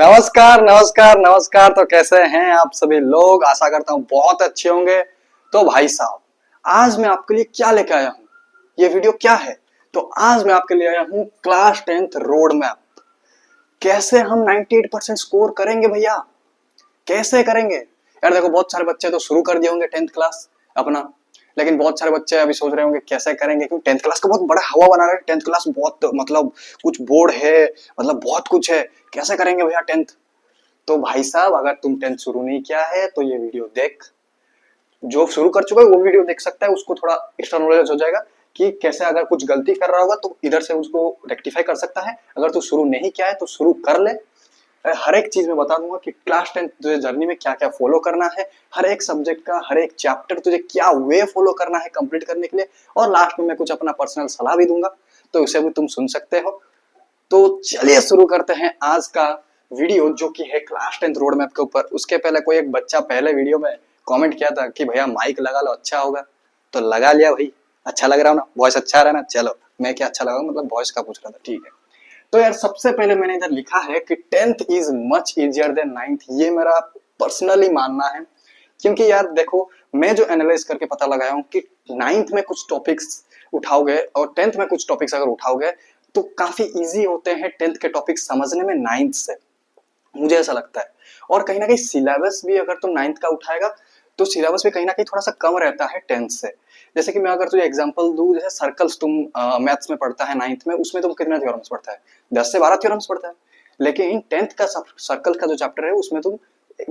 नमस्कार नमस्कार नमस्कार। तो कैसे हैं आप सभी लोग? आशा करता हूं बहुत अच्छे होंगे। तो भाई साहब, आज मैं आपके लिए क्या लेकर आया हूं? ये वीडियो क्या है? तो आज मैं आपके लिए आया हूं क्लास 10th रोड मैप। कैसे हम 98% स्कोर करेंगे भैया? कैसे करेंगे यार? देखो, बहुत सारे बच्चे तो शुरू कर दिए होंगे 10th क्लास अपना, लेकिन बहुत सारे बच्चे अभी सोच रहे होंगे कैसे करेंगे, क्योंकि 10th क्लास का बहुत बड़ा हवा बना रहे हैं। 10th क्लास बहुत मतलब कुछ बोर्ड है, मतलब बहुत कुछ है। कैसे करेंगे भैया 10th? तो भाई साहब, अगर तुम 10th शुरू नहीं किया है तो ये वीडियो देख। जो शुरू कर चुका है वो वीडियो देख सकता है, उसको थोड़ा एक्स्ट्रा नॉलेज हो जाएगा कि कैसे अगर कुछ गलती कर रहा होगा तो इधर से उसको रेक्टिफाई कर सकता है। अगर तू शुरू नहीं किया है तो शुरू कर ले। हर एक चीज में बता दूंगा कि क्लास 10 तुझे जर्नी में क्या क्या फॉलो करना है, हर एक सब्जेक्ट का हर एक चैप्टर तुझे क्या वे फॉलो करना है कंप्लीट करने के लिए। और लास्ट में मैं कुछ अपना पर्सनल सलाह भी दूंगा, तो उसे भी तुम सुन सकते हो। तो चलिए शुरू करते हैं आज का वीडियो, जो कि है क्लास 10th रोड मैप के ऊपर। उसके पहले कोई एक बच्चा पहले वीडियो में कमेंट किया था कि भैया माइक लगा लो, अच्छा होगा। तो लगा लिया भाई। अच्छा लग रहा हो ना? वॉइस अच्छा रहा ना? चलो, मैं क्या अच्छा लगा, मतलब वॉइस का पूछ रहा था, ठीक है। तो यार, सबसे पहले मैंने इधर लिखा है कि 10th is much easier than 9th। ये मेरा पर्सनली मानना है, क्योंकि यार देखो, मैं जो एनालाइज करके पता लगाया हूँ कि 9th में कुछ टॉपिक्स उठाओगे और 10th में कुछ टॉपिक्स अगर उठाओगे तो काफी इजी होते हैं 10th के टॉपिक समझने में 9th से, मुझे ऐसा लगता है। और कहीं ना कहीं सिलेबस भी अगर तुम 9th का उठाएगा तो सिलेबस भी कहीं ना कहीं थोड़ा सा कम रहता है 10th से। जैसे कि मैं अगर तुझे एग्जांपल दूं, जैसे सर्कल्स तुम मैथ्स में पढ़ता है 9th में, उसमें तुम कितना थ्योरम्स पढ़ता है? 10 से 12 थ्योरम्स पढ़ता है। लेकिन 10th का सर्कल का जो चैप्टर है उसमें तुम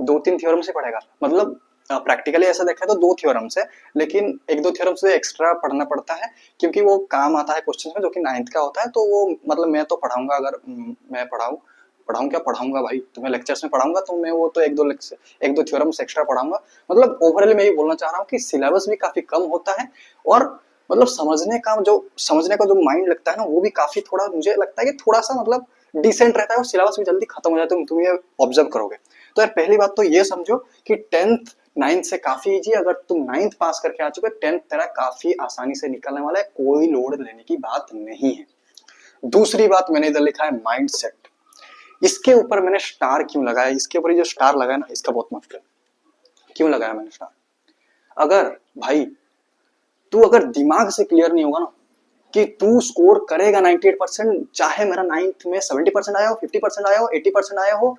2-3 थ्योरम से पढ़ेगा। मतलब प्रैक्टिकली ऐसा देखा तो 2 थ्योरम्स है, लेकिन 1-2 थ्योरम से एक्स्ट्रा पढ़ना पड़ता है, क्योंकि वो काम आता है क्वेश्चन में, जो कि 9th का होता है। तो वो मतलब मैं तो पढ़ाऊंगा, अगर मैं पढ़ाऊँ पढ़ाऊँ क्या पढ़ाऊंगा भाई, तुम्हें लेक्चर्स में पढ़ाऊंगा तो मैं वो तो 1-2 थ्योरम्स एक्स्ट्रा पढ़ाऊंगा। मतलब ओवरऑल मैं ये बोलना चाह रहा हूँ कि सिलेबस भी काफी कम होता है, और मतलब समझने का जो माइंड लगता है ना, वो भी काफी थोड़ा, मुझे लगता है कि थोड़ा सा मतलब डिसेंट रहता है, और सिलेबस भी जल्दी खत्म हो जाता है। तुम ये ऑब्जर्व करोगे। तो यार, पहली बात तो ये समझो कि 10th 9th से काफी इजी। अगर तुम 9th पास करके आ चुके, 10th तेरा काफी आसानी से निकलने वाला है, कोई लोड लेने की बात नहीं है। दूसरी बात मैंने इधर लिखा है माइंड सेट। इसके ऊपर मैंने स्टार क्यों लगाया? इसके ऊपर जो स्टार लगाया ना, इसका बहुत मतलब क्यों लगाया मैंने स्टार? अगर भाई तू अगर दिमाग से क्लियर नहीं होगा ना कि तू स्कोर करेगा 98%, चाहे मेरा 9th में 70% आया हो, 50% आया हो, 80% आया हो,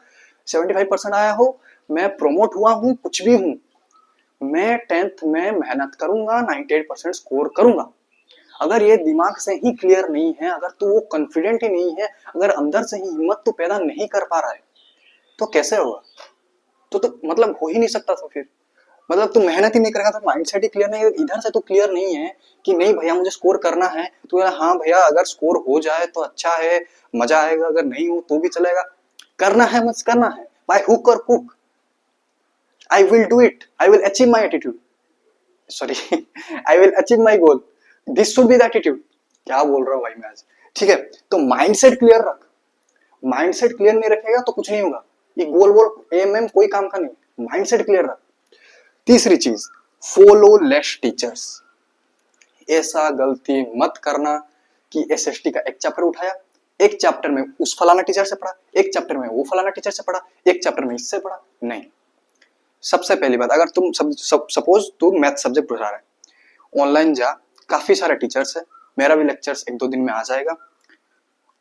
75% आया हो, मैं प्रमोट हुआ हूं, कुछ भी हूं, मैं 10th में मेहनत करूंगा, 98% स्कोर करूंगा। अगर ये दिमाग से ही क्लियर नहीं है, अगर तू वो कॉन्फिडेंट ही नहीं है, अगर अंदर से ही हिम्मत तू पैदा नहीं कर पा रहा है, तो कैसे होगा? तो मतलब हो ही नहीं सकता। तो फिर मतलब तू मेहनत ही नहीं करेगा, तो माइंडसेट ही क्लियर नहीं है, इधर से तो क्लियर नहीं है कि नहीं भैया मुझे स्कोर करना है। तो हाँ भैया, अगर स्कोर हो जाए तो अच्छा है, मजा आएगा, अगर नहीं हो तो भी चलेगा। करना है, मत करना है, बाय हुक और cook. I will do it, I will achieve my attitude, sorry I will achieve my goal, this should be the attitude. क्या बोल रहा हूँ भाई मैं आज? ठीक है, तो माइंडसेट क्लियर रख। माइंडसेट क्लियर नहीं रखेगा तो कुछ नहीं होगा। ये गोल गोल एम एम कोई काम का नहीं। माइंडसेट क्लियर रख। तीसरी चीज, फॉलो लेस टीचर्स। ऐसा गलती मत करना कि एसएसटी का एक चैप्टर उठाया, एक चैप्टर में उस फलाना टीचर से पढ़ा, एक चैप्टर में वो फलाना टीचर से पढ़ा, एक चैप्टर में इससे पढ़ा। नहीं। सबसे पहली बात, अगर तुम सपोज तू मैथ सब्जेक्ट उठा रहा है, ऑनलाइन जा, काफी सारे टीचर्स है। मेरा भी लेक्चर्स 1-2 दिन में आ जाएगा।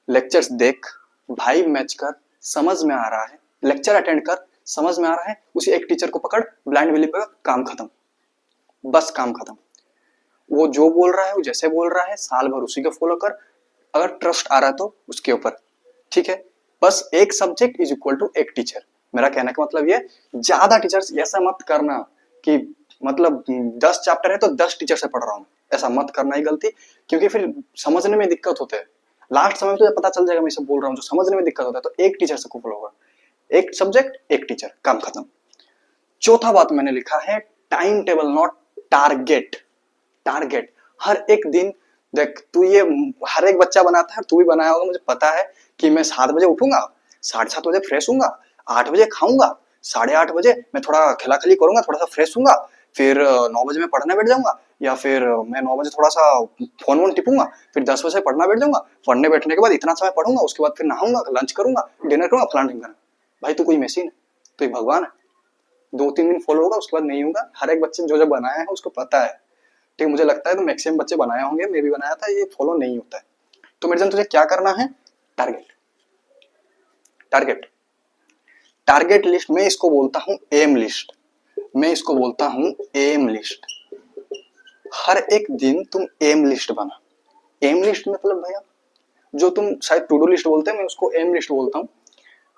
लेक्चर्स देख, भाई मैच कर, समझ में आ रहा है, लेक्चर अटेंड कर, समझ में आ रहा है, उसी एक टीचर को पकड़, ब्लाइंड बिलीव कर, काम खत्म। बस काम खत्म। वो जो बोल रहा है, वो जैसे बोल रहा है, साल भर उसी को फॉलो कर। अगर ट्रस्ट आ रहा है तो उसके ऊपर, ठीक है। बस एक सब्जेक्ट इज इक्वल टू एक टीचर। मेरा कहने का मतलब ये, ज्यादा टीचर्स ऐसा मत करना कि मतलब 10 चैप्टर है तो 10 टीचर से पढ़ रहा हूँ, ऐसा मत करना ही गलती। क्योंकि फिर समझने में दिक्कत होते है। लास्ट समय में तो पता चल जाएगा मैं सब बोल रहा हूँ, जो समझने में दिक्कत होता है तो एक टीचर से फॉलो होगा। एक सब्जेक्ट एक टीचर, काम खत्म। चौथा बात मैंने लिखा है time table not target. Target हर एक दिन देख, तू ये हर एक बच्चा बनाता है, तू भी बनाया होगा, मुझे पता है कि मैं 7 बजे उठूंगा, 7:30 बजे फ्रेश हूंगा, 8 बजे खाऊंगा, 8:30 बजे मैं थोड़ा खिलाखिली करूंगा, थोड़ा सा फ्रेश हूंगा, फिर 9 बजे मैं पढ़ने बैठ जाऊंगा, या फिर मैं 9 बजे थोड़ा सा फोन वोन टिपूंगा, फिर 10 बजे पढ़ना बैठ जाऊंगा। पढ़ने बैठने के बाद इतना समय पढ़ूंगा, उसके बाद फिर नहाऊंगा, लंच करूंगा, डिनर करूंगा, फलाना ढिमकाना। भाई तू कोई मशीन है, तो एक भगवान है, 2-3 दिन फॉलो होगा उसके बाद नहीं होगा। हर एक बच्चे जो बनाया है उसको पता है, ठीक है। मुझे लगता है तो मैक्सिमम बच्चे बनाए होंगे, मैं भी बनाया था, ये फॉलो नहीं होता है। तो मेरे जन तुझे क्या करना है, टारगेट टारगेट टारगेट लिस्ट, मैं इसको बोलता हूं एम लिस्ट, मैं इसको बोलता हूं एम लिस्ट। हर एक दिन तुम एम लिस्ट बना। एम लिस्ट मतलब भैया जो तुम शायद टू डू लिस्ट बोलते हैं, मैं उसको एम लिस्ट बोलता हूँ।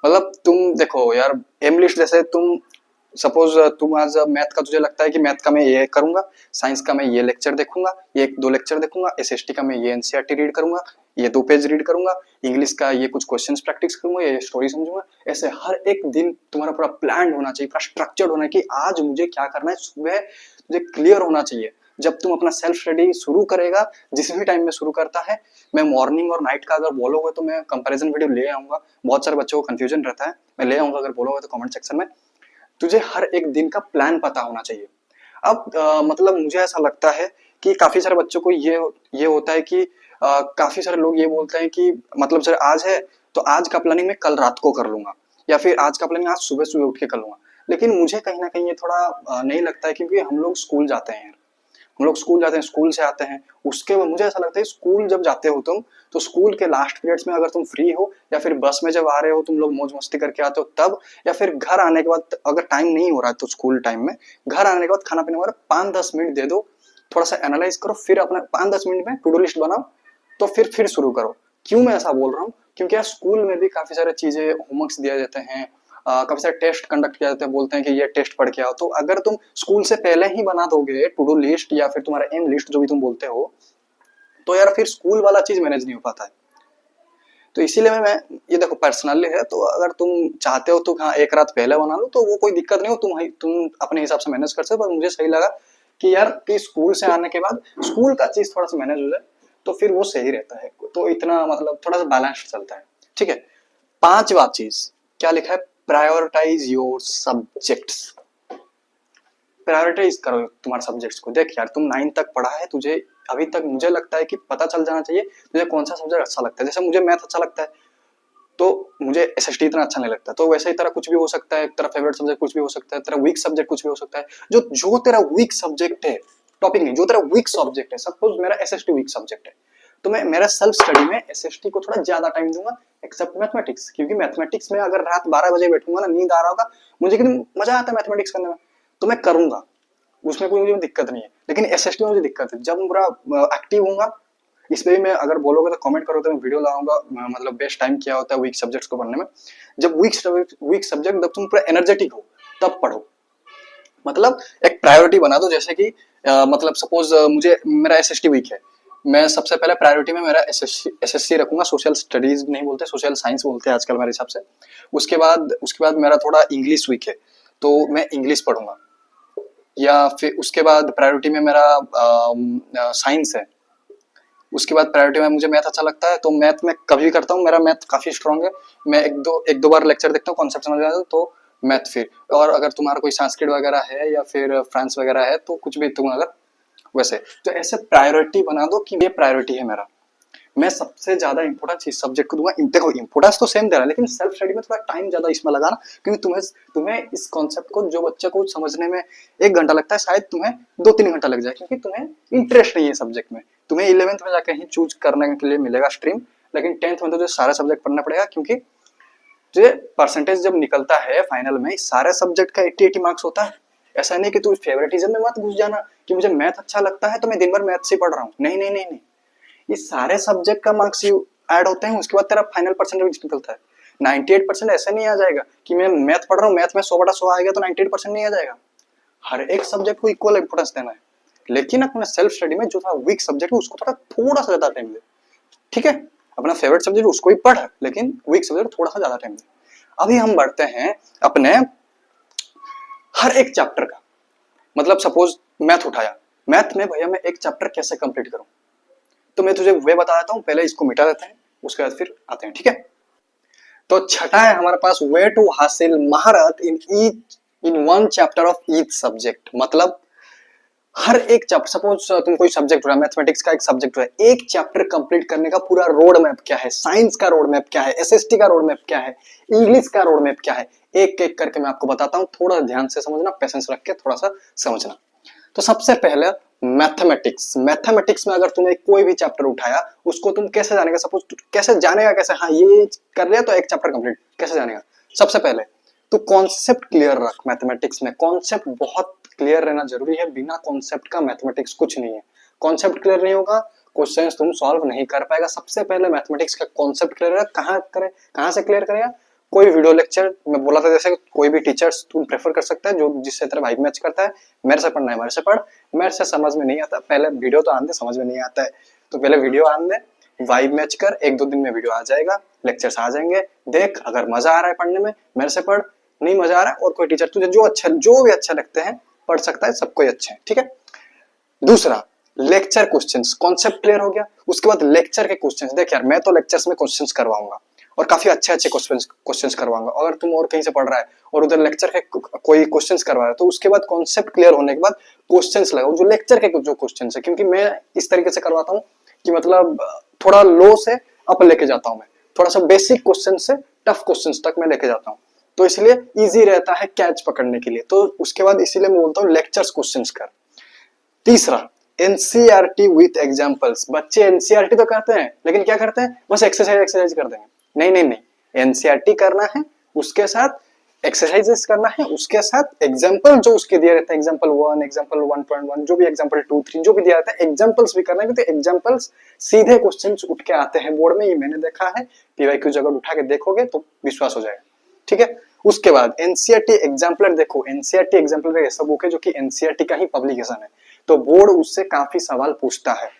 मतलब तुम देखो यार, एम लिस्ट जैसे तुम सपोज तुम आज मैथ का तुझे लगता है कि मैथ का मैं ये करूंगा, साइंस का मैं ये लेक्चर देखूंगा, ये 1-2 लेक्चर देखूंगा, एसएसटी का मैं ये एनसीईआरटी रीड करूंगा, ये 2 पेज रीड करूंगा, इंग्लिश का ये कुछ क्वेश्चंस प्रैक्टिस करूंगा, ये स्टोरी समझूंगा। ऐसे हर एक दिन तुम्हारा पूरा प्लान होना चाहिए, पूरा स्ट्रक्चर्ड होना है कि आज मुझे क्या करना है। सुबह तुझे क्लियर होना चाहिए। जब तुम अपना सेल्फ स्टडी शुरू करेगा, जिस भी टाइम में शुरू करता है, मैं मॉर्निंग और नाइट का अगर बोलोगे तो मैं कंपैरिजन वीडियो ले आऊंगा। बहुत सारे बच्चों को कंफ्यूजन रहता है, मैं ले आऊंगा अगर बोलोगे तो कमेंट सेक्शन में। तुझे हर एक दिन का प्लान पता होना चाहिए। अब मतलब मुझे ऐसा लगता है कि काफी सारे बच्चों को ये होता है कि काफी सारे लोग ये बोलते हैं कि मतलब सर आज है तो आज का प्लानिंग मैं कल रात को कर लूंगा, या फिर आज का प्लानिंग आज सुबह सुबह उठ के कर लूंगा। लेकिन मुझे कहीं ना कहीं ये थोड़ा नहीं लगता है, क्योंकि हम लोग स्कूल जाते हैं, हम लोग स्कूल जाते हैं, स्कूल से आते हैं, उसके बाद मुझे ऐसा लगता है स्कूल जब जाते हो तुम, तो स्कूल के लास्ट पीरियड्स में अगर तुम फ्री हो, या फिर बस में जब आ रहे हो तुम लोग मौज मस्ती करके आते हो तब, या फिर घर आने के बाद अगर टाइम नहीं हो रहा है तो स्कूल टाइम में घर आने के बाद खाना पीने के बाद 5-10 मिनट दे दो, थोड़ा सा एनालाइज करो, फिर अपना 5-10 मिनट में टू डू लिस्ट बनाओ, तो फिर शुरू करो। क्यों मैं ऐसा बोल रहा हूँ, क्योंकि यार स्कूल में भी काफी सारी चीजें होमवर्क्स दिया जाते हैं, काफी सारे टेस्ट कंडक्ट किया जाता है, बोलते हैं कि ये टेस्ट पढ़ के आओ। तो अगर तुम स्कूल से पहले ही बना दोगे टू डू लिस्ट या फिर तुम्हारा एम लिस्ट जो भी तुम बोलते हो, तो यार फिर स्कूल वाला चीज मैनेज नहीं हो पाता है। तो इसीलिए मैं ये देखो पर्सनली है, तो अगर तुम चाहते हो तो हाँ एक रात पहले बना लो, तो वो कोई दिक्कत नहीं हो, तुम अपने हिसाब से मैनेज कर सकते हो। पर मुझे सही लगा कि यार कि स्कूल से आने के बाद स्कूल का चीज थोड़ा सा मैनेज हो जाए तो फिर वो सही रहता है, तो इतना मतलब थोड़ा सा बैलेंस चलता है, ठीक है। 5वां चीज क्या लिखा है, प्रायोरिटाइज योर सब्जेक्ट्स। प्रायोरिटाइज करो तुम्हारे सब्जेक्ट्स को। देख यार तुम 9 तक पढ़ा है, तुझे अभी तक मुझे लगता है कि पता चल जाना चाहिए तुझे कौन सा सब्जेक्ट अच्छा लगता है। जैसे मुझे मैथ अच्छा लगता है तो मुझे एसएसटी इतना अच्छा नहीं लगता, तो वैसे ही तरह कुछ भी हो सकता है, तेरा फेवरेट सब्जेक्ट कुछ भी हो सकता है, तेरा वीक सब्जेक्ट कुछ भी हो सकता है। जो तेरा वीक सब्जेक्ट है, टॉपिक नहीं, जो तेरा वीक सब्जेक्ट है, सपोज मेरा एसएसटी वीक सब्जेक्ट है, तो मैं मेरा सेल्फ स्टडी में एसएसटी को थोड़ा ज्यादा टाइम दूंगा, एक्सेप्ट मैथमेटिक्स। क्योंकि मैथमेटिक्स में अगर रात 12 बजे बैठूंगा ना, नींद आ रहा होगा, मुझे कितनी मजा आता है मैथमेटिक्स करने में, तो मैं करूंगा, उसमें कोई मुझे दिक्कत नहीं है। लेकिन एसएसटी में मुझे दिक्कत है, जब पूरा एक्टिव होऊंगा। इस पे भी मैं अगर बोलोगे तो कमेंट करो तो मैं वीडियो लाऊंगा, मतलब बेस्ट टाइम क्या होता है वीक सब्जेक्ट्स को पढ़ने में। जब वीक सब्जेक्ट जब तुम पूरा एनर्जेटिक हो तब पढ़ो। मतलब एक प्रायोरिटी बना दो, जैसे कि मतलब सपोज मुझे मेरा एसएसटी वीक है, मैं सबसे पहले प्रायोरिटी में मेरा एसएससी रखूंगा, सोशल स्टडीज नहीं बोलते, सोशल साइंस बोलते हैं आजकल मेरे हिसाब से। उसके बाद मेरा थोड़ा इंग्लिश वीक है तो मैं इंग्लिश पढ़ूंगा, या फिर उसके बाद प्रायोरिटी में मेरा साइंस है। उसके बाद प्रायोरिटी में मुझे मैथ अच्छा लगता है तो मैथ में कभी करता हूँ, मेरा मैथ काफी स्ट्रांग है, मैं एक दो बार लेक्चर देखता हूँ, कॉन्सेप्ट समझ आता है तो मैथ फिर। और अगर तुम्हारा कोई संस्कृत वगैरह है या फिर फ्रांस वगैरह है तो कुछ भी तुम अगर वैसे, तो ऐसे प्रायोरिटी बना दो कि ये प्रायोरिटी है मेरा, मैं सबसे ज्यादा इंपोर्टेंस इस सब्जेक्ट को दूंगा। देखो इंपोर्टेंस तो सेम दे रहा है, लेकिन सेल्फ स्टडी में थोड़ा टाइम ज्यादा इसमें लगाना, क्योंकि तुम्हें इस कॉन्सेप्ट को, जो बच्चे को समझने में 1 घंटा लगता है, शायद तुम्हें 2-3 घंटा लग जाए, क्योंकि तुम्हें इंटरेस्ट नहीं है सब्जेक्ट में। तुम्हें 11th में जाकर ही चूज करने के लिए मिलेगा स्ट्रीम, लेकिन 10th में तो तुझे सारे सब्जेक्ट पढ़ना पड़ेगा, क्योंकि तुझे परसेंटेज जब निकलता है फाइनल में सारे सब्जेक्ट का 80-80 मार्क्स होता है। ऐसा नहीं कि तू फेवरेटिज्म में मत घुस जाना कि मुझे मैथ अच्छा लगता है तो मैं दिन भर मैथ से पढ़ रहा हूँ, नहीं नहीं नहीं नहीं, ये सारे सब्जेक्ट का मार्क्स ऐड होते हैं, उसके बाद तेरा फाइनल परसेंटेज निकलता है। 98% ऐसे नहीं आ जाएगा कि मैं मैथ पढ़ रहा हूँ, मैथ में 100/100 आएगा तो 98% नहीं आ जाएगा। हर एक सब्जेक्ट को इक्वल इंपोर्टेंस देना है, लेकिन अपने सेल्फ स्टडी में जो था वीक सब्जेक्ट है उसको थोड़ा सा ज्यादा टाइम दे, ठीक है। अपना फेवरेट सब्जेक्ट उसको ही पढ़, लेकिन वीक सब्जेक्ट थोड़ा सा ज्यादा टाइम दे। अभी हम बढ़ते हैं अपने हर एक चैप्टर का, मतलब सपोज मैथ उठाया, मैथ में भैया मैं एक चैप्टर कैसे कंप्लीट करूं, तो मैं तुझे वे बता देता हूं, पहले इसको मिटा देते हैं, उसके बाद फिर आते हैं, ठीक है। तो छठा है हमारे पास, वे टू हासिल महारत in one chapter of each subject. मतलब हर एक चैप्टर, सपोज तुम कोई सब्जेक्ट हो, मैथमेटिक्स का एक सब्जेक्ट है, एक चैप्टर कंप्लीट करने का पूरा रोड मैप क्या है, साइंस का रोड मैप क्या है, एसएसटी का रोड मैप क्या है, इंग्लिश का रोड मैप क्या है, एक एक करके मैं आपको बताता हूँ, थोड़ा ध्यान से समझना, पेशेंस रख के थोड़ा सा समझना। तो सबसे पहले मैथमेटिक्स। मैथमेटिक्स में अगर तुमने कोई भी चैप्टर उठाया, उसको तुम कैसे जानेगा, सपोज कैसे जानेगा, कैसे हाँ ये कर लिया तो एक चैप्टर कंप्लीट, कैसे जानेगा? सबसे पहले तो कॉन्सेप्ट क्लियर रख। मैथमेटिक्स में कॉन्सेप्ट बहुत क्लियर रहना जरूरी है, बिना कॉन्सेप्ट का मैथमेटिक्स कुछ नहीं है। कॉन्सेप्ट क्लियर नहीं होगा, क्वेश्चंस तुम सॉल्व नहीं कर पाएगा। सबसे पहले मैथमेटिक्स का कॉन्सेप्ट क्लियर है। कहाँ करे, कहाँ से क्लियर करेगा? कोई वीडियो लेक्चर में बोला था, जैसे कोई भी टीचर्स तुम प्रेफर कर सकता है जो जिससे तेरा भाई मैच करता है। मेरे से पढ़ना है, मेरे से पढ़, मेरे से समझ में नहीं आता, पहले वीडियो तो आने दे, समझ में नहीं आता है तो पहले वीडियो आने दे, वाइब मैच कर, एक दो दिन में वीडियो आ जाएगा, लेक्चर्स आ जाएंगे, देख अगर मजा आ रहा है पढ़ने में मेरे से पढ़, नहीं मजा आ रहा है और कोई टीचर तुझे जो भी अच्छा लगते हैं पढ़ सकता है, सबको ही अच्छे हैं, ठीक है। दूसरा लेक्चर क्वेश्चंस, कॉन्सेप्ट क्लियर हो गया। उसके बाद लेक्चर के क्वेश्चंस, देख यार मैं तो लेक्चर्स में क्वेश्चंस करवाऊंगा और काफी अच्छे अच्छे क्वेश्चंस करवाऊंगा। अगर तुम और कहीं से पढ़ रहा है और उधर लेक्चर के कोई क्वेश्चंस करवा रहा है, तो उसके बाद कॉन्सेप्ट क्लियर होने के बाद क्वेश्चंस लगाओ जो लेक्चर के जो क्वेश्चंस है, क्योंकि मैं इस तरीके से करवाता हूँ कि मतलब थोड़ा लो से अप लेके जाता हूँ, मैं थोड़ा सा बेसिक क्वेश्चन से टफ क्वेश्चन तक मैं लेके जाता हूँ, तो इसलिए इजी रहता है कैच पकड़ने के लिए। तो उसके बाद इसीलिए मैं बोलता हूँ लेक्चर्स क्वेश्चंस कर। तीसरा एनसीईआरटी विथ एग्जांपल्स। बच्चे एनसीईआरटी तो करते हैं लेकिन क्या करते हैं, बस एक्सरसाइज कर देंगे। नहीं नहीं नहीं, एनसीईआरटी करना है, उसके साथ एक्सरसाइजेस करना है, उसके साथ एग्जांपल जो उसके दिया रहता है, एग्जांपल 1, एग्जांपल 1.1, जो भी एग्जांपल 2, 3 जो भी दिया रहता है, एग्जांपल्स भी करना है, क्योंकि एग्जांपल्स सीधे क्वेश्चंस उठ के आते हैं बोर्ड में, ये मैंने देखा है। पीवाईक्यू जगह उठा के देखोगे तो विश्वास हो जाएगा, ठीक है। उसके बाद एनसीईआरटी एग्जाम्पलर देखो, एनसीईआरटी एग्जाम्पलर ऐसा बुक है जो कि एनसीईआरटी का ही पब्लिकेशन है, तो बोर्ड उससे काफी सवाल पूछता है।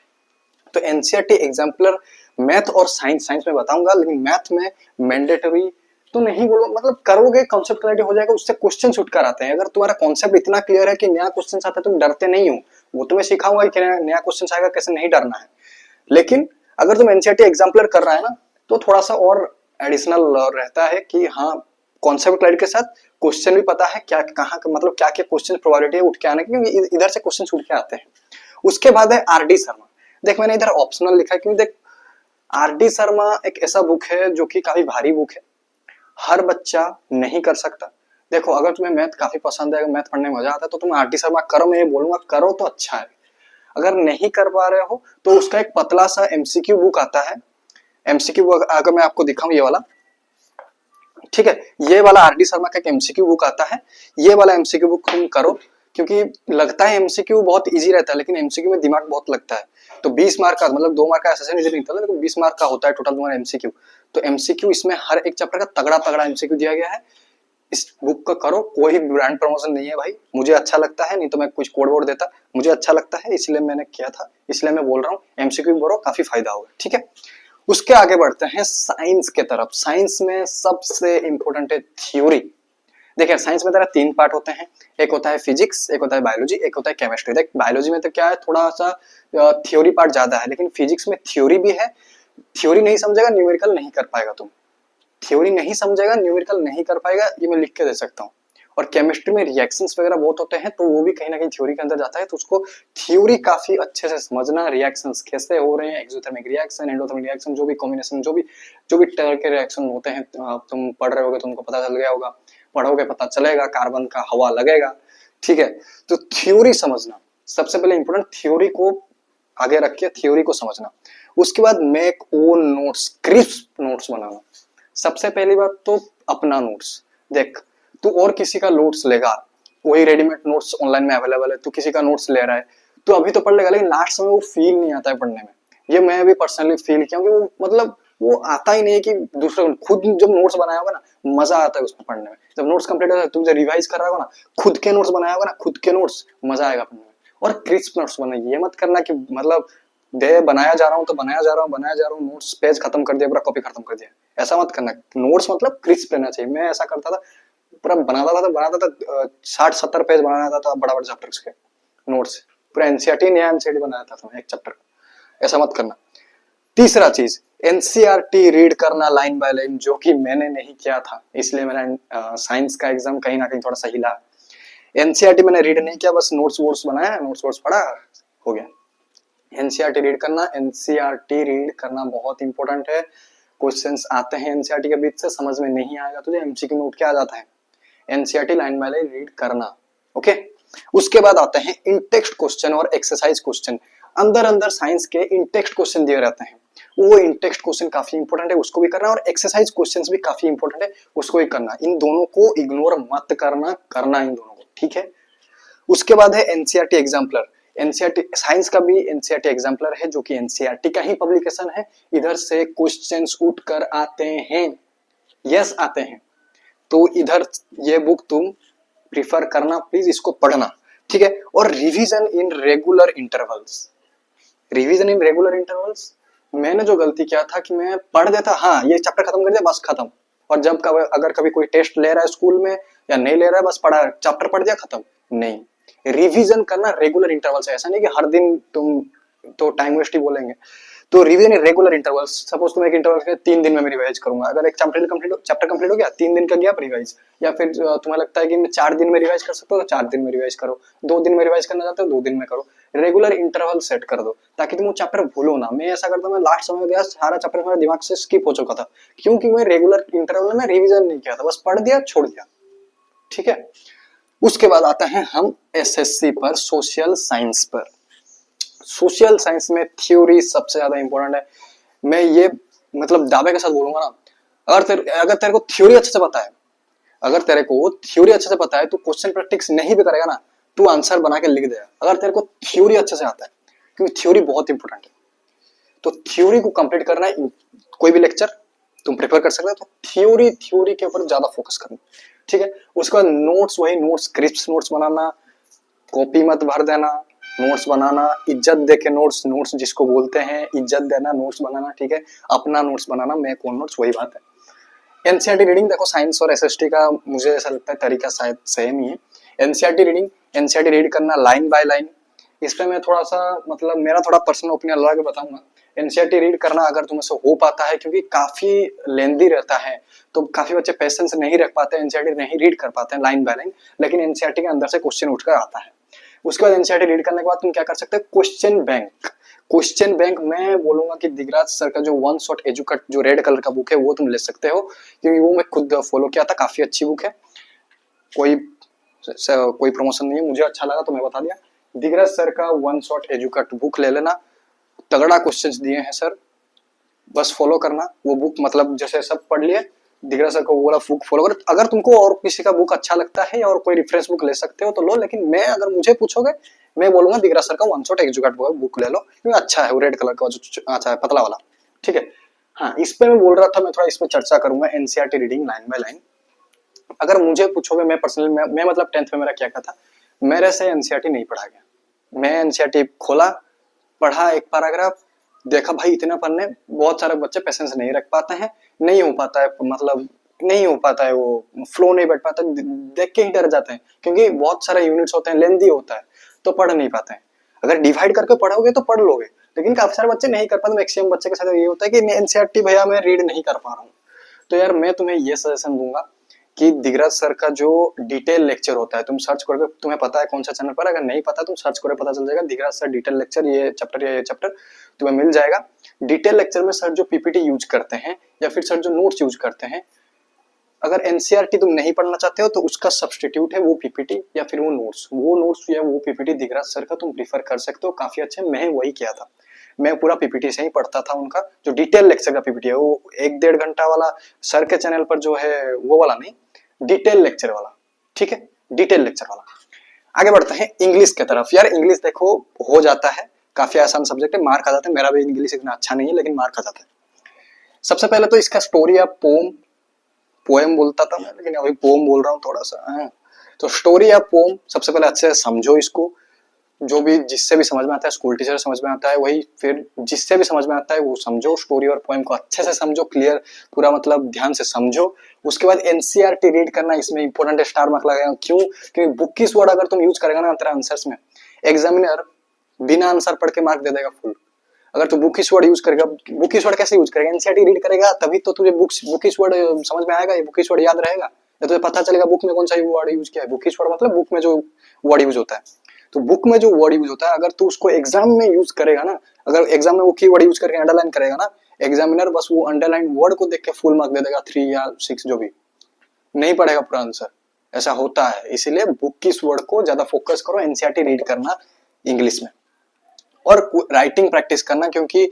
तो एनसीईआरटी एग्जाम्पलर मैथ और साइंस, साइंस में बताऊंगा, लेकिन मैथ में मैंडेटरी तो नहीं बोलो, मतलब करोगे कॉन्सेप्ट क्लियर हो जाएगा, उससे क्वेश्चन उठ कर आते हैं। अगर तुम्हारा कॉन्सेप्ट इतना क्लियर है कि नया क्वेश्चन आता है तुम डरते नहीं हो, वो तुम्हें सिखाऊंगा कि नया क्वेश्चन आएगा कैसे नहीं डरना है। लेकिन अगर तुम एनसीईआरटी एग्जाम्पलर कर रहा है ना, तो थोड़ा सा और एडिशनल रहता है कि हाँ कॉन्सेप्ट क्लियर के साथ क्वेश्चन भी पता है क्या कहाँ मतलब क्या क्या क्वेश्चन प्रोबेबिलिटी है उठ के आने की, क्योंकि इधर से क्वेश्चन उठ के आते हैं। उसके बाद है आरडी शर्मा। देख मैंने इधर ऑप्शनल लिखा है क्योंकि देख आरडी शर्मा एक ऐसा बुक है जो कि काफी भारी बुक है, हर बच्चा नहीं कर सकता। देखो अगर तुम्हें मैथ काफी पसंद है, मैथ पढ़ने में मजा आता है, तो तुम आरडी शर्मा करो, मैं ये बोलूंगा करो तो अच्छा है। अगर नहीं कर पा रहे हो तो उसका एक पतला सा एमसीक्यू बुक आता है, एमसीक्यू अगर मैं आपको दिखाऊं ये वाला, ठीक है, ये वाला आरडी शर्मा का एक एमसीक्यू बुक आता है, ये वाला एमसीक्यू बुक तुम करो, क्योंकि लगता है एमसीक्यू बहुत इजी रहता है लेकिन एमसीक्यू में दिमाग बहुत लगता है। तो 20 मार्क का मतलब 2 मार्क का ऐसा नहीं निकलता, लेकिन 20 मार्क का होता है टोटल तुम्हारा एमसीक्यू। तो एमसीक्यू इसमें हर एक चैप्टर का तगड़ा तगड़ा एमसीक्यू दिया गया है। इस बुक का करो, कोई ब्रांड प्रमोशन नहीं है भाई, मुझे अच्छा लगता है, नहीं तो मैं कुछ कोड वोड देता, मुझे अच्छा लगता है इसलिए मैंने किया था, इसलिए मैं बोल रहा हूँ एमसीक्यू बोलो, काफी फायदा होगा, ठीक है। उसके आगे बढ़ते हैं साइंस के तरफ। साइंस में सबसे इंपॉर्टेंट है थ्योरी। देखिए साइंस में तेरा 3 पार्ट होते हैं, एक होता है फिजिक्स, एक होता है बायोलॉजी, एक होता है केमिस्ट्री। देख बायोलॉजी में तो क्या है, थोड़ा सा थ्योरी पार्ट ज्यादा है, लेकिन फिजिक्स में थ्योरी भी है। थ्योरी नहीं समझेगा न्यूमेरिकल नहीं कर पाएगा तुम, थ्योरी नहीं समझेगा न्यूमेरिकल नहीं कर पाएगा, ये मैं लिख के दे सकता हूँ। और केमिस्ट्री में रिएक्शंस वगैरह बहुत होते हैं, तो वो भी कहीं ना कहीं थ्योरी के अंदर जाता है, तो उसको थ्योरी काफी अच्छे से समझना, रिएक्शंस कैसे हो रहे हैं, एक्सोथर्मिक रिएक्शन, एंडोथर्मिक रिएक्शन, जो भी कॉम्बिनेशन जो भी तरह के रिएक्शन होते हैं, तुम पढ़ रहे होगे तुमको पता चल गया होगा, पढ़ोगे पता चलेगा, कार्बन का हवा लगेगा, ठीक है। तो थ्योरी समझना सबसे पहले इंपॉर्टेंट, थ्योरी को आगे रख के थ्योरी को समझना। उसके बाद make own notes, crisp notes बनाना। सबसे पहली बात तो अपना नोट्स देख, तू और किसी का नोट्स लेगा, वही रेडीमेड नोट्स ऑनलाइन में अवेलेबल है, तू किसी का नोट्स ले रहा है तो अभी तो पढ़ लेगा, लेकिन लास्ट में वो फील नहीं आता है पढ़ने में। ये मैं भी पर्सनली फील किया, क्योंकि वो मतलब वो आता ही नहीं है कि दूसरे खुद जब नोट्स बनाया होगा ना, मजा आता है उसमें पढ़ने में। जब नोट्स कंप्लीट हो जाए, तुम जब रिवाइज कर रहा होगा ना, खुद के नोट्स बनाया होगा ना, खुद के नोट्स, मजा आएगा पढ़ने में। और क्रिस्प नोट्स बनाए, ये मत करना कि मतलब दे बनाया जा रहा हूँ तो बनाया जा रहा हूँ, नोट्स पेज खत्म कर दिया, पूरा कॉपी खत्म कर दिया, ऐसा मत करना। नोट्स मतलब क्रिस्प रहना चाहिए। मैं ऐसा करता था, पूरा बनाता था 60-70 पेज बनाना था बड़ा बड़ा चैप्टर्स के नोट्स, पूरा एनसीईआरटी नया एनसीईआरटी बनाया था एक चैप्टर का, ऐसा मत करना। तीसरा चीज एनसीईआरटी रीड करना लाइन बाय लाइन, जो कि मैंने नहीं किया था, इसलिए मैंने साइंस का एग्जाम कहीं ना कहीं थोड़ा सा हिला। एनसीईआरटी मैंने रीड नहीं किया, बस नोट्स वोट्स बनाया, नोट्स वोट्स पढ़ा, हो गया। एनसीईआरटी रीड करना, एनसीईआरटी रीड करना बहुत इंपॉर्टेंट है। क्वेश्चंस आते हैं एनसीईआरटी के बीच से, समझ में नहीं आएगा तुझे, एमसीक्यू में उठ के आ जाता है, NCERT line by line read करना। ओके, उसके बाद आते हैं इन टेक्स्ट क्वेश्चन और एक्सरसाइज क्वेश्चन। अंदर अंदर साइंस के इन टेक्स्ट क्वेश्चन दिए रहते हैं, वो इन टेक्स्ट क्वेश्चन काफी इंपॉर्टेंट है, उसको भी करना, और एक्सरसाइज क्वेश्चंस भी काफी इंपॉर्टेंट है, उसको भी करना। इन दोनों को इग्नोर मत करना, करना इन दोनों को, ठीक है। उसके बाद है एनसीईआरटी एग्जाम्पलर। एनसीईआरटी साइंस का भी एनसीईआरटी एग्जाम्पलर है, जो कि एनसीईआरटी का ही पब्लिकेशन है। इधर से क्वेश्चंस उठ कर आते हैं, यस आते हैं, तो इधर ये बुक तुम प्रिफर करना, प्लीज इसको पढ़ना, ठीक है। और revision in regular intervals. Revision in regular intervals, मैंने जो गलती किया था कि मैं पढ़ देता, हाँ ये चैप्टर खत्म कर दिया बस खत्म, और जब अगर कभी कोई टेस्ट ले रहा है स्कूल में या नहीं ले रहा है, बस पढ़ा चैप्टर पढ़ दिया खत्म, नहीं। रिवीजन करना रेगुलर इंटरवल से, ऐसा नहीं कि हर दिन तुम तो टाइम वेस्ट ही बोलेंगे। तो revision in regular intervals, suppose तुम एक इंटरवल के 3 दिन में मैं रिवाइज करूंगा, अगर एक चैप्टर कंप्लीट हो गया 3 दिन का गया रिवाइज, या फिर तुम्हें लगता है कि मैं 4 दिन में रिवाइज कर सकता हूँ तो 4 दिन में रिवाइज करो, 2 दिन में रिवाइज करना चाहते हो 2 दिन में करो। रेगुलर इंटरवल सेट कर दो ताकि तुम वो चैप्टर भूलो ना। मैं ऐसा करता, मैं लास्ट समय गया सारा चैप्टर मेरे दिमाग से स्किप हो चुका था, क्योंकि मैं रेगुलर इंटरवल में रिवीजन नहीं किया था, बस पढ़ दिया छोड़ दिया, ठीक है। उसके बाद आता है हम एसएससी पर, सोशल साइंस पर। सोशल साइंस में थ्योरी सबसे ज्यादा इंपॉर्टेंट है। मैं ये मतलब दावे के साथ बोलूंगा ना, अगर तेरे को थ्योरी अच्छे से पता है, अगर तेरे को थ्योरी अच्छे से पता है, तो क्वेश्चन प्रैक्टिस नहीं भी करेगा ना, तू आंसर बना के लिख देगा, अगर तेरे को थ्योरी अच्छे से आता है, क्योंकि थ्योरी बहुत इंपॉर्टेंट है। तो थ्योरी को कंप्लीट करना है, कोई भी लेक्चर तुम प्रिपेयर कर सकते हो, तो थ्योरी के ऊपर ज्यादा फोकस करना, ठीक है। उसके बाद नोट्स, वही नोट्स, क्रिस्प नोट्स बनाना, कॉपी मत भर देना, नोट्स बनाना, इज्जत दे के नोट्स, नोट्स जिसको बोलते हैं इज्जत देना, नोट्स बनाना, ठीक है। अपना नोट्स बनाना, मैं कौन नोट्स, वही बात है। एनसीईआरटी रीडिंग देखो, साइंस और एसएसटी का मुझे ऐसा लगता है तरीका शायद सेम ही है। एनसीईआरटी रीडिंग, एनसीईआरटी रीड करना लाइन बाय लाइन। इस पे मैं थोड़ा सा मतलब मेरा थोड़ा पर्सनल ओपिनियन लगा के बताऊंगा। एनसीईआरटी रीड करना अगर तुमसे हो पाता है, क्योंकि काफी लेंदी रहता है, तो काफी बच्चे पेशेंस नहीं रख पाते, एनसीईआरटी नहीं रीड कर पाते हैं लाइन बाय लाइन, लेकिन एनसीईआरटी के अंदर से क्वेश्चन उठकर आता है। उसके बाद एनसीईआरटी रीड करने के बाद तुम क्या कर सकते हो, क्वेश्चन बैंक। क्वेश्चन बैंक मैं बोलूंगा कि दिगराज सर का जो वन शॉट एजुकेट, जो रेड कलर का बुक है, वो तुम ले सकते हो, क्योंकि वो मैं खुद फॉलो किया था, काफी अच्छी बुक है। कोई प्रमोशन नहीं है, मुझे अच्छा लगा तो मैं बता दिया। दिगराज सर का वन शॉट एजुकेट बुक ले लेना, तगड़ा क्वेश्चंस दिए हैं सर, बस फॉलो करना वो बुक, मतलब जैसे सब पढ़ लिए, दिगराज सर को वो वाला बुक फॉलो कर। अगर तुमको और किसी का बुक अच्छा लगता है या और कोई रेफरेंस बुक ले सकते हो तो लो, लेकिन मैं अगर मुझे पूछोगे, मैं बोलूंगा दिगराज सर का वन शॉट एजुकेट बुक ले लो, क्योंकि अच्छा है, वो रेड कलर का जो अच्छा है, पतला वाला, ठीक है। हाँ, इस पे मैं बोल रहा था, मैं थोड़ा इस पे चर्चा करूंगा, NCERT reading line by line. अगर मुझे पूछोगे, मैं पर्सनली मैं मतलब 10th में मेरा क्या था, मेरे से एनसीईआरटी नहीं पढ़ा गया। मैं एनसीईआरटी खोला, पढ़ा एक पैराग्राफ, देखा भाई इतना पढ़ने बहुत सारे बच्चे पेशेंस नहीं रख पाते हैं, नहीं हो पाता है, मतलब नहीं हो पाता है, वो फ्लो नहीं बैठ पाता, देख के ही डर जाते हैं, क्योंकि बहुत सारे यूनिट्स होते हैं, लेंदी होता है, तो पढ़ नहीं पाते हैं। अगर डिवाइड करके पढ़ोगे तो पढ़ लोगे, लेकिन काफी सारे बच्चे नहीं कर पाते। मैक्सिमम बच्चे के साथ ये होता है कि एनसीईआरटी भैया मैं रीड नहीं कर पा रहा हूँ। तो यार मैं तुम्हें ये सजेशन दूंगा कि दिगराज सर का जो डिटेल लेक्चर होता है, तुम सर्च करोगे, तुम्हें पता है कौन सा चैनल पर, अगर नहीं पता तुम सर्च करोगे, पता चल जाएगा, दिगराज सर डिटेल लेक्चर, ये चैप्टर या ये चैप्टर तुम्हें मिल जाएगा। डिटेल लेक्चर में सर जो पीपीटी यूज करते हैं या फिर सर जो नोट्स यूज करते हैं, अगर एनसीईआरटी तुम नहीं पढ़ना चाहते हो तो उसका सब्सटीट्यूट है वो पीपीटी या फिर वो नोट्स या वो पीपीटी दिगराज सर का तुम प्रीफर कर सकते हो, काफी अच्छे। मैं वही किया था, मैं पूरा पीपीटी से ही पढ़ता था। उनका जो डिटेल लेक्चर का पीपीटी है, वो 1-1.5 घंटा वाला सर के चैनल पर जो है वो वाला नहीं, डिटेल लेक्चर वाला, ठीक है, डिटेल लेक्चर वाला। आगे बढ़ते हैं इंग्लिश की तरफ। यार इंग्लिश देखो हो जाता है, काफी आसान सब्जेक्ट है, मार्क आ जाता है। मेरा भी इंग्लिश इतना अच्छा नहीं है, लेकिन मार्क आ जाता है। सबसे पहले तो इसका स्टोरी या पोएम बोलता था मैं, लेकिन अभी पोम बोल रहा हूँ थोड़ा सा। तो स्टोरी या पोम सबसे पहले अच्छे से समझो इसको, जो भी जिससे भी समझ में आता है, स्कूल टीचर समझ में आता है वही, फिर जिससे भी समझ में आता है वो समझो। स्टोरी और पोएम को अच्छे से समझो, क्लियर पूरा मतलब ध्यान से समझो। उसके बाद एनसीईआरटी रीड करना, इसमें इंपॉर्टेंट स्टार मार्क लगाएगा। क्यों? क्योंकि बुकिश वर्ड अगर तुम यूज करेगा ना तेरा आंसर्स में, एग्जामिनर बिना आंसर पढ़ के मार्क दे देगा फुल। अगर तू बुकिश वर्ड यूज करेगा, बुकिश वर्ड कैसे यूज करेगा, एनसीईआरटी रीड करेगा तभी तो तुझे बुकिश वर्ड समझ में आएगा, ये बुकिश वर्ड याद रहेगा, या तुझे पता चलेगा बुक में कौन सा वर्ड यूज किया है। बुकिश वर्ड मतलब बुक में जो वर्ड यूज होता है, तो बुक में जो वर्ड यूज होता है अगर तू उसको एग्जाम में यूज करेगा ना, अगर एग्जाम में वो की वर्ड यूज करके अंडरलाइन करेगा ना, एग्जामिनर बस वो अंडरलाइन वर्ड को देख के फुल मार्क दे देगा, 3 या 6 जो भी, नहीं पढ़ेगा पूरा आंसर। ऐसा होता है, इसीलिए बुक की वर्ड को ज्यादा फोकस करो, एनसीईआरटी रीड करना इंग्लिश में, और राइटिंग प्रैक्टिस करना, क्योंकि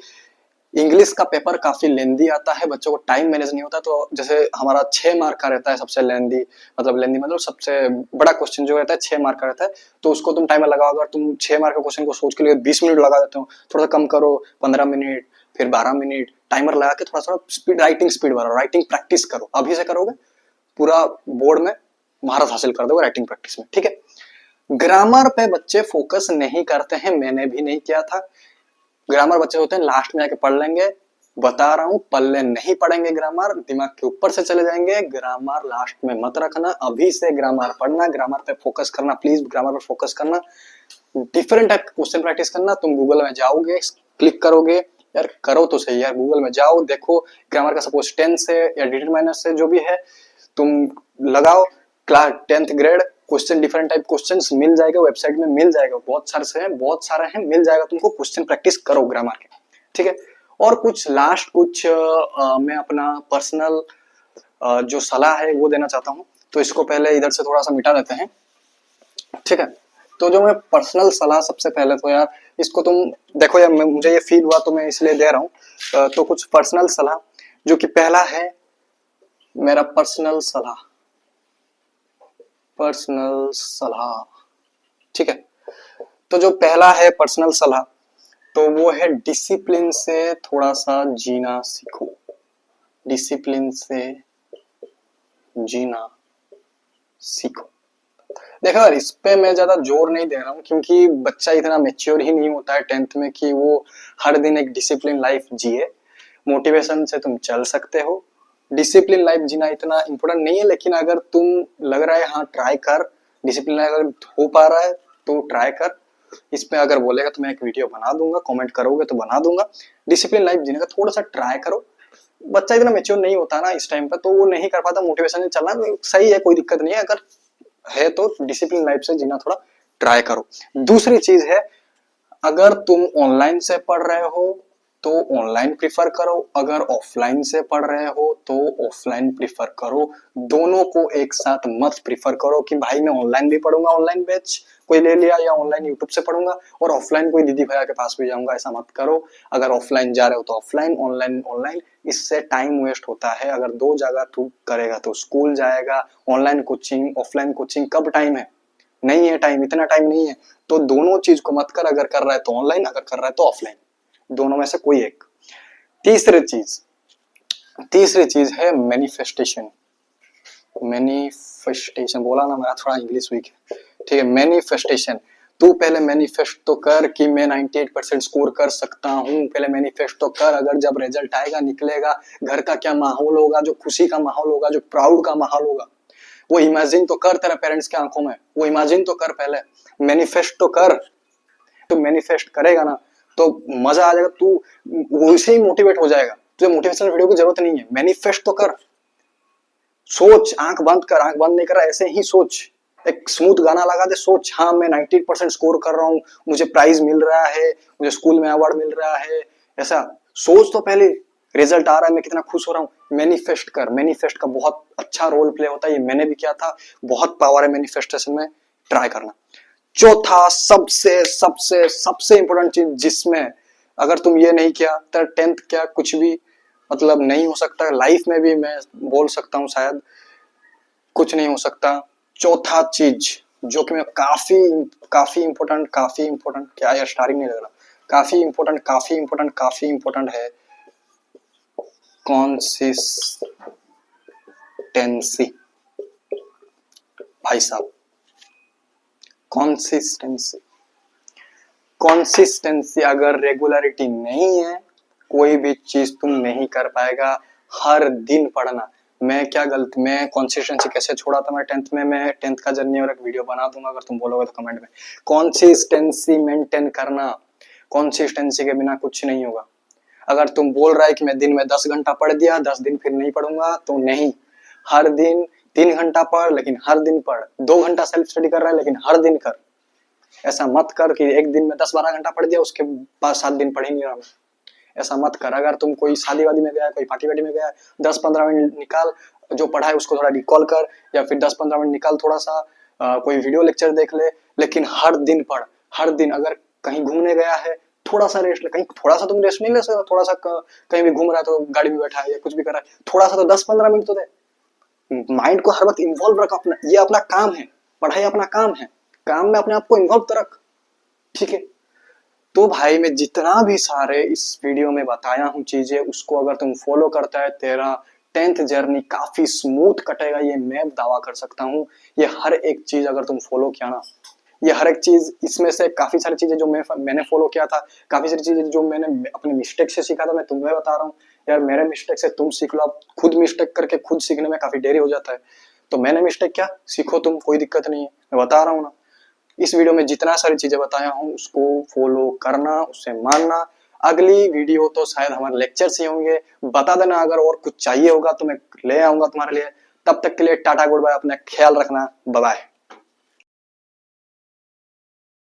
इंग्लिश का पेपर काफी लेंदी आता है, बच्चों को टाइम मैनेज नहीं होता। तो जैसे हमारा 6 मार्क का रहता है सबसे लेंदी, मतलब सबसे बड़ा क्वेश्चन जो रहता है 6 मार्क का रहता है, तो उसको तुम टाइमर लगाओ। अगर तुम 6 मार्क के क्वेश्चन को सोच के लिए 20 मिनट लगा देते हो, थोड़ा कम करो, 15 मिनट, फिर 12 मिनट, टाइमर लगा के थोड़ा थोड़ा स्पीड, राइटिंग स्पीड बढ़ाओ, राइटिंग प्रैक्टिस करो। अभी से करोगे पूरा बोर्ड में महारत हासिल कर दोगे राइटिंग प्रैक्टिस में, ठीक है। ग्रामर पे बच्चे फोकस नहीं करते हैं, मैंने भी नहीं किया था। ग्रामर बच्चे होते हैं लास्ट में आके पढ़ लेंगे, बता रहा हूं, पल्ले नहीं पढ़ेंगे, ग्रामर दिमाग के ऊपर से चले जाएंगे। ग्रामर लास्ट में मत रखना, अभी से ग्रामर पढ़ना, ग्रामर पे फोकस करना, प्लीज ग्रामर पे फोकस करना। डिफरेंट टाइप के क्वेश्चन प्रैक्टिस करना। तुम गूगल में जाओगे, क्लिक करोगे, यार करो तो सही यार, गूगल में जाओ, देखो ग्रामर का सपोज टेंस है या डिटरमाइनर से जो भी है, तुम लगाओ class 10th grade question, different type questions मिल जाएगा, वेबसाइट में मिल जाएगा, बहुत सारे हैं, मिल जाएगा तुमको। क्वेश्चन प्रैक्टिस करो ग्रामर के, ठीक है। और कुछ लास्ट कुछ मैं अपना पर्सनल जो सलाह है वो देना चाहता हूँ, तो इसको पहले इधर से थोड़ा सा मिटा देते हैं, ठीक है। तो जो मैं पर्सनल सलाह, सबसे पहले तो यार इसको तुम देखो यार, मुझे ये फील हुआ तो मैं इसलिए दे रहा हूँ। तो कुछ पर्सनल सलाह, जो कि पहला है मेरा पर्सनल सलाह, ठीक है। तो जो पहला है पर्सनल सलाह, तो वो है डिसिप्लिन से थोड़ा सा जीना सीखो, डिसिप्लिन से जीना सीखो। देखो यार, इस पे मैं ज्यादा जोर नहीं दे रहा हूँ, क्योंकि बच्चा इतना मेच्योर ही नहीं होता है 10th में कि वो हर दिन एक डिसिप्लिन लाइफ जिए। मोटिवेशन से तुम चल सकते हो, डिसिप्लिन लाइफ जीना इतना इंपॉर्टेंट नहीं है, लेकिन अगर तुम लग रहा है हाँ ट्राई कर, डिसिप्लिन अगर हो पा रहा है तो ट्राई कर। इस पे अगर बोलेगा तो मैं एक वीडियो बना दूंगा, कमेंट करोगे तो बना दूंगा। डिसिप्लिन लाइफ जीने का थोड़ा सा ट्राई करो। बच्चा इतना मेच्योर नहीं होता ना इस टाइम पर, तो वो नहीं कर पाता, मोटिवेशन से चलना सही है, कोई दिक्कत नहीं है। अगर है तो डिसिप्लिन लाइफ से जीना थोड़ा ट्राई करो। दूसरी चीज है, अगर तुम ऑनलाइन से पढ़ रहे हो तो ऑनलाइन प्रिफर करो, अगर ऑफलाइन से पढ़ रहे हो तो ऑफलाइन प्रिफर करो। दोनों को एक साथ मत प्रिफर करो कि भाई मैं ऑनलाइन भी पढ़ूंगा, ऑनलाइन बैच कोई ले लिया, या ऑनलाइन यूट्यूब से पढ़ूंगा और ऑफलाइन कोई दीदी भैया के पास भी जाऊंगा, ऐसा मत करो। अगर ऑफलाइन जा रहे हो तो ऑफलाइन, ऑनलाइन ऑनलाइन, इससे टाइम वेस्ट होता है। अगर दो जगह तू करेगा तो स्कूल जाएगा, ऑनलाइन कोचिंग ऑफलाइन कोचिंग, कब टाइम है, नहीं है टाइम, इतना टाइम नहीं है। तो दोनों चीज को मत कर, अगर कर रहा है तो ऑनलाइन, अगर कर रहा है तो ऑफलाइन, दोनों में से कोई एक। तीसरी चीज है मैनिफेस्टेशन। मैनिफेस्टेशन बोला ना, मेरा थोड़ा इंग्लिश वीक है, ठीक है। मैनिफेस्टेशन, तू पहले मैनिफेस्ट तो कर कि मैं 98% स्कोर कर सकता हूँ। पहले मैनिफेस्ट तो कर, अगर जब रिजल्ट आएगा, निकलेगा, घर का क्या माहौल होगा, जो खुशी का माहौल होगा, जो प्राउड का माहौल होगा, वो इमेजिन तो कर तेरे पेरेंट्स के आंखों में, वो इमेजिन तो कर, पहले मैनिफेस्ट तो कर। तो मैनिफेस्ट करेगा ना तो मजा आ जाएगा, तू वैसे ही मोटिवेट हो जाएगा, तुझे मोटिवेशनल वीडियो की जरूरत नहीं है, मैनिफेस्ट तो कर। सोच, आंख बंद कर, आंख बंद नहीं कर रहा, ऐसे ही सोच, एक स्मूथ गाना लगा दे, सोच हाँ मैं 98% स्कोर कर रहा हूँ, मुझे प्राइज मिल रहा है, मुझे स्कूल में अवार्ड मिल रहा है, ऐसा सोच तो पहले। रिजल्ट आ रहा है, मैं कितना खुश हो रहा हूँ, मैनिफेस्ट कर। मैनिफेस्ट का बहुत अच्छा रोल प्ले होता है, ये मैंने भी किया था, बहुत पावर है मैनिफेस्टेशन में, ट्राई करना। चौथा सबसे सबसे सबसे इंपॉर्टेंट चीज, जिसमें अगर तुम ये नहीं किया तो 10th क्या कुछ भी मतलब नहीं हो सकता, लाइफ में भी मैं बोल सकता हूँ शायद कुछ नहीं हो सकता। चौथा चीज जो कि मैं काफी इंपॉर्टेंट क्या यार, स्टार्टिंग नहीं लग रहा, काफी इंपॉर्टेंट है, कंसिस्टेंसी। भाई साहब, कंसिस्टेंसी अगर रेगुलरिटी नहीं है, कोई भी चीज तुम नहीं कर पाएगा। हर दिन पढ़ना। मैं कंसिस्टेंसी कैसे छोड़ा था मैं 10th में, मैं 10th का जर्नी और एक वीडियो बना दूंगा, अगर तुम बोलोगे तो कमेंट में। कंसिस्टेंसी मेंटेन करना, कंसिस्टेंसी के बिना कुछ नहीं होगा। अगर तुम बोल रहा है कि मैं दिन में 10 घंटा पढ़ दिया, 10 दिन फिर नहीं पढ़ूंगा, तो नहीं, हर दिन 3 घंटा पढ़, लेकिन हर दिन पढ़। 2 घंटा सेल्फ स्टडी कर रहा है, लेकिन हर दिन कर। ऐसा मत कर कि एक दिन में 10-12 घंटा पढ़ दिया, उसके बाद 7 दिन पढ़ ही नहीं रहा। ऐसा मत कर। अगर तुम कोई शादी वादी में गया, कोई पार्टी वार्टी में गया, 10-15 मिनट निकाल, जो पढ़ा है उसको थोड़ा रिकॉल कर, या फिर 10-15 मिनट निकाल थोड़ा सा कोई वीडियो लेक्चर देख ले, लेकिन हर दिन पढ़। हर दिन अगर कहीं घूमने गया है, थोड़ा सा रेस्ट ले। कहीं थोड़ा सा तुम रेस्ट नहीं ले सकते? थोड़ा सा कहीं भी घूम रहा है, तो गाड़ी में बैठा है या कुछ भी कर रहा है, थोड़ा सा तो 10-15 मिनट तो दे। माइंड को हर वक्त इन्वॉल्व रख। अपना ये अपना काम है, पढ़ाई अपना काम है, काम में अपने आप को इन्वॉल्व तो रख, ठीक है। तो भाई मैं जितना भी सारे इस वीडियो में बताया हूँ चीजें, उसको अगर तुम फॉलो करता है, तेरा 10th जर्नी काफी स्मूथ कटेगा, ये मैं दावा कर सकता हूँ। ये हर एक चीज अगर तुम फॉलो किया ना, ये हर एक चीज, इसमें से काफी सारी चीजें जो मैंने फॉलो किया था, काफी सारी चीजें जो मैंने अपने मिस्टेक से सीखा था, मैं तुम्हें बता रहा हूँ यार, मेरे मिस्टेक से तुम सीख लो। अब खुद मिस्टेक करके खुद सीखने में काफी देरी हो जाता है, तो मैंने मिस्टेक किया, सीखो तुम, कोई दिक्कत नहीं है, मैं बता रहा हूँ ना। इस वीडियो में जितना सारी चीजें बताया हूँ उसको फॉलो करना, उससे मानना। अगली वीडियो तो शायद हमारे लेक्चर से होंगे, बता देना अगर और कुछ चाहिए होगा तो मैं ले आऊंगा तुम्हारे लिए। तब तक के लिए टाटा गुड बाय, अपना ख्याल रखना, बाय बाय।